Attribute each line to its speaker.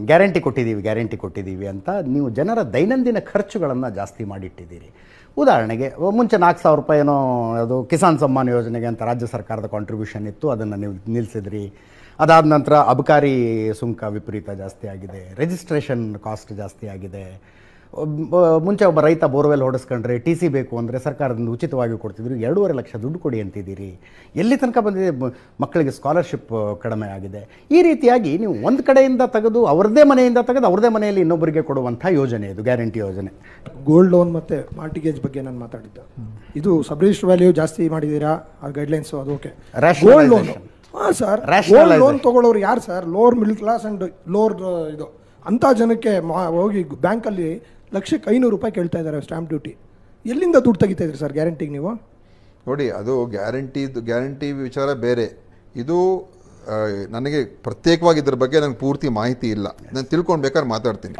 Speaker 1: Guarantee ಕೊಟ್ಟಿದ್ದೀವಿ ಅಂತ ನೀವು ಜನರ ದೈನಂದಿನ ಖರ್ಚುಗಳನ್ನು ಜಾಸ್ತಿ ಮಾಡಿಟ್ಟಿದ್ದೀರಿ. ಉದಾಹರಣೆಗೆ ಮುಂಚೆ 4,000 ರೂಪಾಯಿ ಏನೋ ಅದು ಕಿಸಾನ್ ಸಮ್ಮಾನ್ ಯೋಜನೆಗೆ ಅಂತ ರಾಜ್ಯ ಸರ್ಕಾರದ ಕಾಂಟ್ರಿಬ್ಯೂಷನ್ ಇತ್ತು, ಅದನ್ನು ನೀವು ನಿಲ್ಲಿಸಿದ್ರಿ. ಅದಾದ ನಂತರ ಅಬಕಾರಿ ಸುಂಕ ವಿಪರೀತ ಜಾಸ್ತಿ ಆಗಿದೆ, ರಿಜಿಸ್ಟ್ರೇಷನ್ ಕಾಸ್ಟ್ ಜಾಸ್ತಿ ಆಗಿದೆ. ಮುಂಚೆ ಒಬ್ಬ ರೈತ ಬೋರ್ವೆಲ್ ಹೊಡೆಸ್ಕೊಂಡ್ರೆ ಟಿ ಸಿ ಬೇಕು ಅಂದರೆ ಸರ್ಕಾರದಿಂದ ಉಚಿತವಾಗಿ ಕೊಡ್ತಿದ್ರು, 2.5 ಲಕ್ಷ ದುಡ್ಡು ಕೊಡಿ ಅಂತಿದ್ದೀರಿ. ಎಲ್ಲಿ ತನಕ ಬಂದಿದೆ? ಮಕ್ಕಳಿಗೆ ಸ್ಕಾಲರ್ಶಿಪ್ ಕಡಿಮೆ ಆಗಿದೆ. ಈ ರೀತಿಯಾಗಿ ನೀವು ಒಂದು ಕಡೆಯಿಂದ ತೆಗೆದು ಅವ್ರದ್ದೇ ಮನೆಯಿಂದ ತೆಗೆದು ಅವ್ರದ್ದೇ ಮನೆಯಲ್ಲಿ ಇನ್ನೊಬ್ಬರಿಗೆ ಕೊಡುವಂಥ ಯೋಜನೆ ಇದು ಗ್ಯಾರಂಟಿ ಯೋಜನೆ.
Speaker 2: ಗೋಲ್ಡ್ ಲೋನ್ ಮತ್ತು ಮಾರ್ಟಿಗೇಜ್ ಬಗ್ಗೆ ನಾನು ಮಾತಾಡಿದ್ದೆ. ಇದು ಸಬ್ ರಿಜಿಸ್ಟರ್ ವ್ಯಾಲ್ಯೂ ಜಾಸ್ತಿ ಮಾಡಿದ್ದೀರಾ, ಆ ಗೈಡ್ಲೈನ್ಸು ಅದು ಓಕೆ. ಗೋಲ್ಡ್ ಲೋನ್, ಹಾಂ ಸರ್, ಗೋಲ್ಡ್ ಲೋನ್ ತೊಗೊಳ್ಳೋರು ಯಾರು sir? Lower middle class and lower ಇದು ಅಂಥ ಜನಕ್ಕೆ ಹೋಗಿ ಬ್ಯಾಂಕಲ್ಲಿ 1,500,000 ರೂಪಾಯಿ ಕೇಳ್ತಾ ಇದ್ದಾರೆ ಸ್ಟ್ಯಾಂಪ್ ಡ್ಯೂಟಿ. ಎಲ್ಲಿಂದ ದುಡ್ಡು ತೆಗಿತಾ ಇದ್ರಿ ಸರ್ ಗ್ಯಾರಂಟಿಗೆ ನೀವು?
Speaker 3: ನೋಡಿ, ಅದು ಗ್ಯಾರಂಟಿ ವಿಚಾರ ಬೇರೆ. ಇದು ನನಗೆ ಪ್ರತ್ಯೇಕವಾಗಿ ಇದ್ರ ಬಗ್ಗೆ ನನಗೆ ಪೂರ್ತಿ ಮಾಹಿತಿ ಇಲ್ಲ. ನಾನು ತಿಳ್ಕೊಂಡು ಬೇಕಾದ್ರೆ ಮಾತಾಡ್ತೀನಿ.